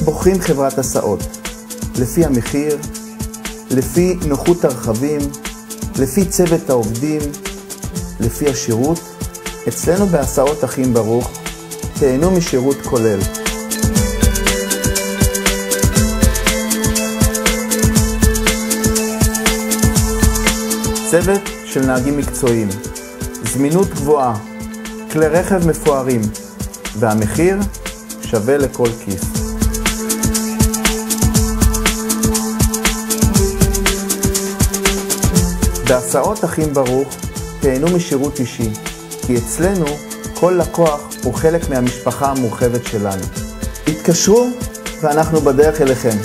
בוחרים חברת הסעות, לפי המחיר, לפי נוחות הרכבים, לפי צוות העובדים, לפי השירות. אצלנו בהסעות אחים ברוך תהנו משירות כולל. צוות של נהגים מקצועיים, זמינות גבוהה, כלי רכב מפוארים, והמחיר שווה לכל כיס. בהסעות אחים ברוך תהנו משירות אישי, כי אצלנו כל לקוח הוא חלק מהמשפחה המורחבת שלנו. התקשרו ואנחנו בדרך אליכם.